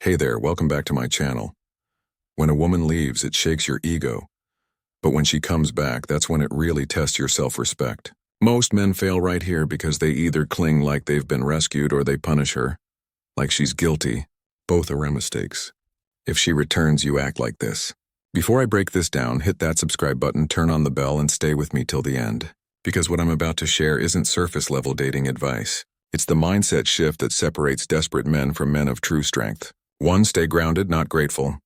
Hey there, welcome back to my channel. When a woman leaves, it shakes your ego. But when she comes back, that's when it really tests your self-respect. Most men fail right here because they either cling like they've been rescued or they punish her, like she's guilty. Both are mistakes. If she returns, you act like this. Before I break this down, hit that subscribe button, turn on the bell, and stay with me till the end. Because what I'm about to share isn't surface-level dating advice. It's the mindset shift that separates desperate men from men of true strength. 1. Stay grounded, not grateful.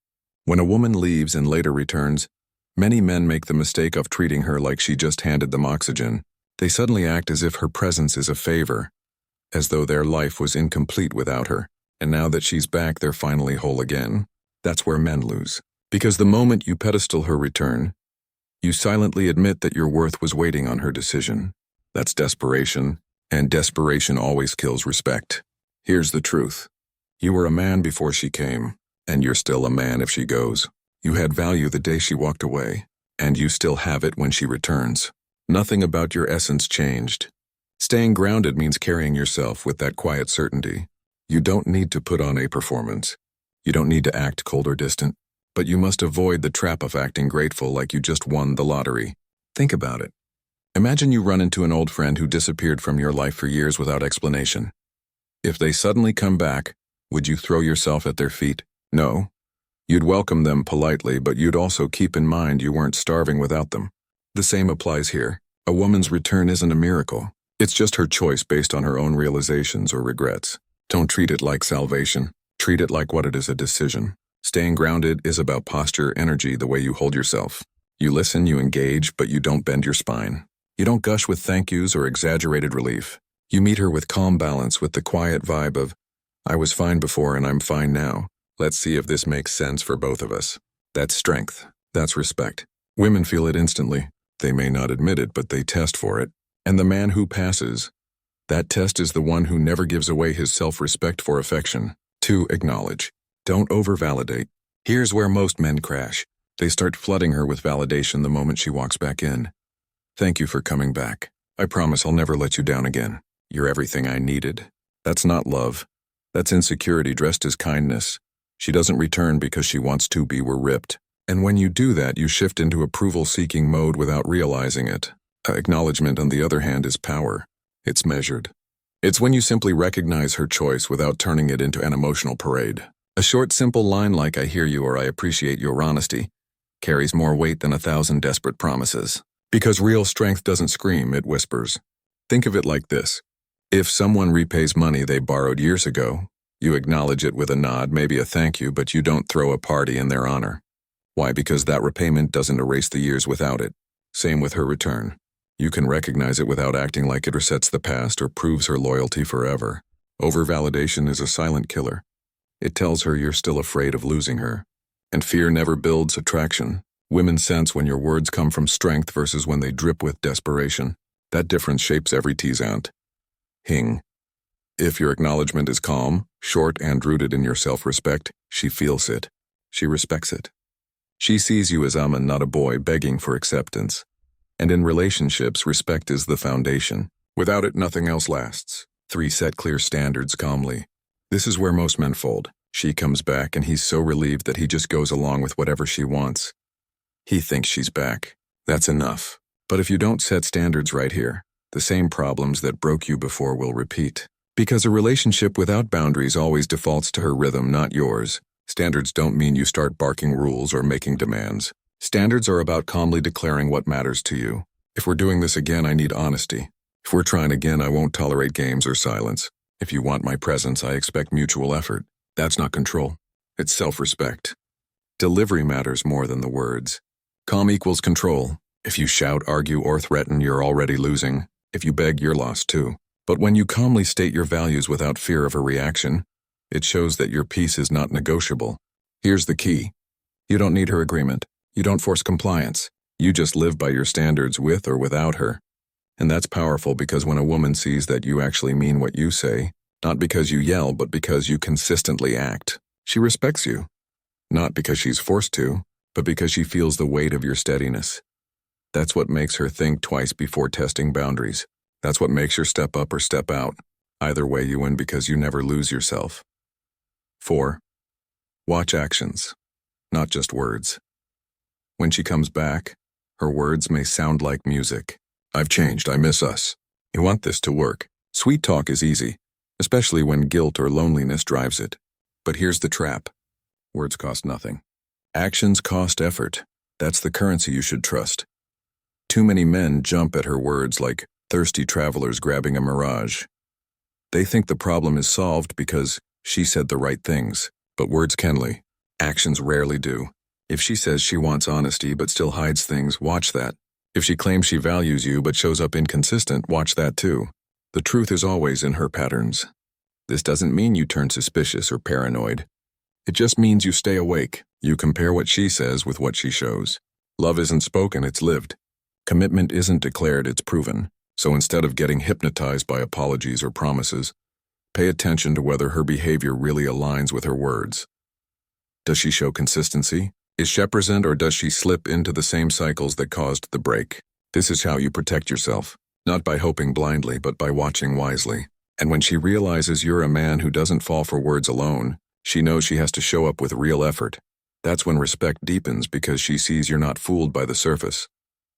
When a woman leaves and later returns, many men make the mistake of treating her like she just handed them oxygen. They suddenly act as if her presence is a favor, as though their life was incomplete without her. And now that she's back, they're finally whole again. That's where men lose. Because the moment you pedestal her return, you silently admit that your worth was waiting on her decision. That's desperation, and desperation always kills respect. Here's the truth. You were a man before she came, and you're still a man if she goes. You had value the day she walked away, and you still have it when she returns. Nothing about your essence changed. Staying grounded means carrying yourself with that quiet certainty. You don't need to put on a performance. You don't need to act cold or distant, but you must avoid the trap of acting grateful like you just won the lottery. Think about it. Imagine you run into an old friend who disappeared from your life for years without explanation. If they suddenly come back, would you throw yourself at their feet? No. You'd welcome them politely, but you'd also keep in mind you weren't starving without them. The same applies here. A woman's return isn't a miracle. It's just her choice based on her own realizations or regrets. Don't treat it like salvation. Treat it like what it is, a decision. Staying grounded is about posture, energy, the way you hold yourself. You listen, you engage, but you don't bend your spine. You don't gush with thank yous or exaggerated relief. You meet her with calm balance, with the quiet vibe of, I was fine before and I'm fine now. Let's see if this makes sense for both of us. That's strength. That's respect. Women feel it instantly. They may not admit it, but they test for it. And the man who passes, that test is the one who never gives away his self-respect for affection. 2. Acknowledge. Don't over-validate. Here's where most men crash. They start flooding her with validation the moment she walks back in. Thank you for coming back. I promise I'll never let you down again. You're everything I needed. That's not love. That's insecurity dressed as kindness. She doesn't return because she wants to be ripped. And when you do that, you shift into approval-seeking mode without realizing it. Acknowledgement, on the other hand, is power. It's measured. It's when you simply recognize her choice without turning it into an emotional parade. A short, simple line like, I hear you or I appreciate your honesty, carries more weight than 1,000 desperate promises. Because real strength doesn't scream, it whispers. Think of it like this. If someone repays money they borrowed years ago, you acknowledge it with a nod, maybe a thank you, but you don't throw a party in their honor. Why? Because that repayment doesn't erase the years without it. Same with her return. You can recognize it without acting like it resets the past or proves her loyalty forever. Over-validation is a silent killer. It tells her you're still afraid of losing her. And fear never builds attraction. Women sense when your words come from strength versus when they drip with desperation. That difference shapes every tease ant. Hing. If your acknowledgement is calm, short, and rooted in your self-respect, she feels it. She respects it. She sees you as a man, not a boy begging for acceptance. And in relationships, respect is the foundation. Without it, nothing else lasts. 3. Set clear standards calmly. This is where most men fold. She comes back and he's so relieved that he just goes along with whatever she wants. He thinks she's back. That's enough. But if you don't set standards right here, the same problems that broke you before will repeat. Because a relationship without boundaries always defaults to her rhythm, not yours. Standards don't mean you start barking rules or making demands. Standards are about calmly declaring what matters to you. If we're doing this again, I need honesty. If we're trying again, I won't tolerate games or silence. If you want my presence, I expect mutual effort. That's not control. It's self-respect. Delivery matters more than the words. Calm equals control. If you shout, argue, or threaten, you're already losing. If you beg, you're lost too. But when you calmly state your values without fear of a reaction, it shows that your peace is not negotiable. Here's the key. You don't need her agreement. You don't force compliance. You just live by your standards with or without her. And that's powerful because when a woman sees that you actually mean what you say, not because you yell, but because you consistently act, she respects you. Not because she's forced to, but because she feels the weight of your steadiness. That's what makes her think twice before testing boundaries. That's what makes her step up or step out. Either way, you win because you never lose yourself. 4. Watch actions, not just words. When she comes back, her words may sound like music. I've changed, I miss us. You want this to work. Sweet talk is easy, especially when guilt or loneliness drives it. But here's the trap. Words cost nothing. Actions cost effort. That's the currency you should trust. Too many men jump at her words like thirsty travelers grabbing a mirage. They think the problem is solved because she said the right things, but words can lie. Actions rarely do. If she says she wants honesty but still hides things, watch that. If she claims she values you but shows up inconsistent, watch that too. The truth is always in her patterns. This doesn't mean you turn suspicious or paranoid. It just means you stay awake. You compare what she says with what she shows. Love isn't spoken, it's lived. Commitment isn't declared, it's proven. So instead of getting hypnotized by apologies or promises, pay attention to whether her behavior really aligns with her words. Does she show consistency? Is she present, or does she slip into the same cycles that caused the break? This is how you protect yourself, not by hoping blindly, but by watching wisely. And when she realizes you're a man who doesn't fall for words alone, she knows she has to show up with real effort. That's when respect deepens because she sees you're not fooled by the surface.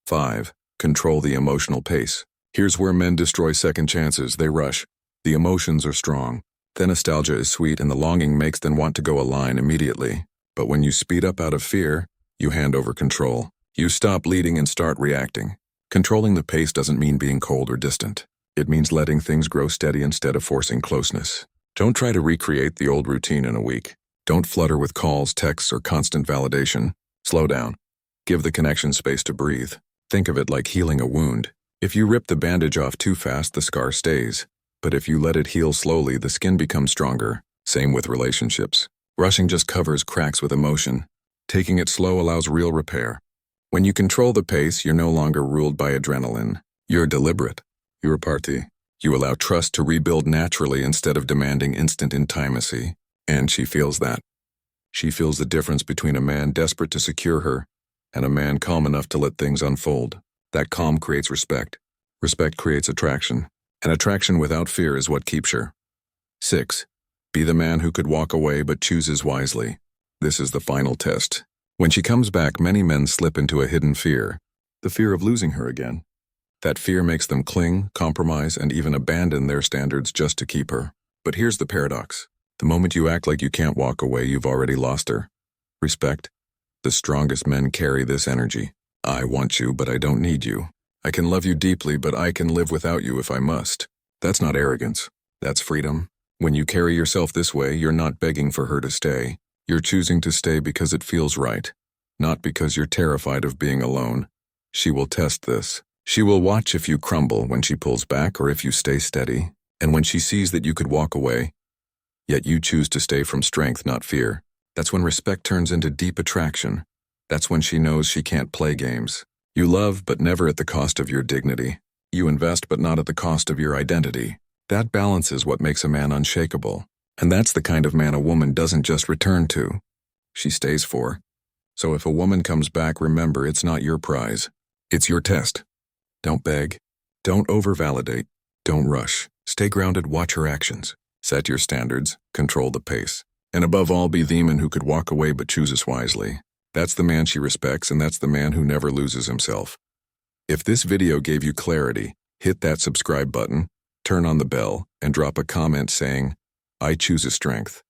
5. Control the emotional pace. Here's where men destroy second chances. They rush. The emotions are strong. The nostalgia is sweet and the longing makes them want to go a line immediately. But when you speed up out of fear, you hand over control. You stop leading and start reacting. Controlling the pace doesn't mean being cold or distant. It means letting things grow steady instead of forcing closeness. Don't try to recreate the old routine in a week. Don't flutter with calls, texts, or constant validation. Slow down. Give the connection space to breathe. Think of it like healing a wound. If you rip the bandage off too fast, the scar stays. But if you let it heal slowly, the skin becomes stronger. Same with relationships. Rushing just covers cracks with emotion. Taking it slow allows real repair. When you control the pace, you're no longer ruled by adrenaline. You're deliberate. You're a party. You allow trust to rebuild naturally instead of demanding instant intimacy. And she feels that. She feels the difference between a man desperate to secure her and a man calm enough to let things unfold. That calm creates respect. Respect creates attraction. And attraction without fear is what keeps her. 6. Be the man who could walk away but chooses wisely. This is the final test. When she comes back, many men slip into a hidden fear. The fear of losing her again. That fear makes them cling, compromise, and even abandon their standards just to keep her. But here's the paradox. The moment you act like you can't walk away, you've already lost her. Respect. The strongest men carry this energy. I want you, but I don't need you. I can love you deeply, but I can live without you if I must. That's not arrogance. That's freedom. When you carry yourself this way, you're not begging for her to stay. You're choosing to stay because it feels right, not because you're terrified of being alone. She will test this. She will watch if you crumble when she pulls back or if you stay steady. And when she sees that you could walk away, yet you choose to stay from strength, not fear, that's when respect turns into deep attraction. That's when she knows she can't play games. You love, but never at the cost of your dignity. You invest, but not at the cost of your identity. That balance is what makes a man unshakable. And that's the kind of man a woman doesn't just return to. She stays for. So if a woman comes back, remember it's not your prize. It's your test. Don't beg. Don't over-validate. Don't rush. Stay grounded, watch her actions. Set your standards, control the pace. And above all, be the man who could walk away but chooses wisely. That's the man she respects, and that's the man who never loses himself. If this video gave you clarity, hit that subscribe button, turn on the bell, and drop a comment saying, I choose a strength.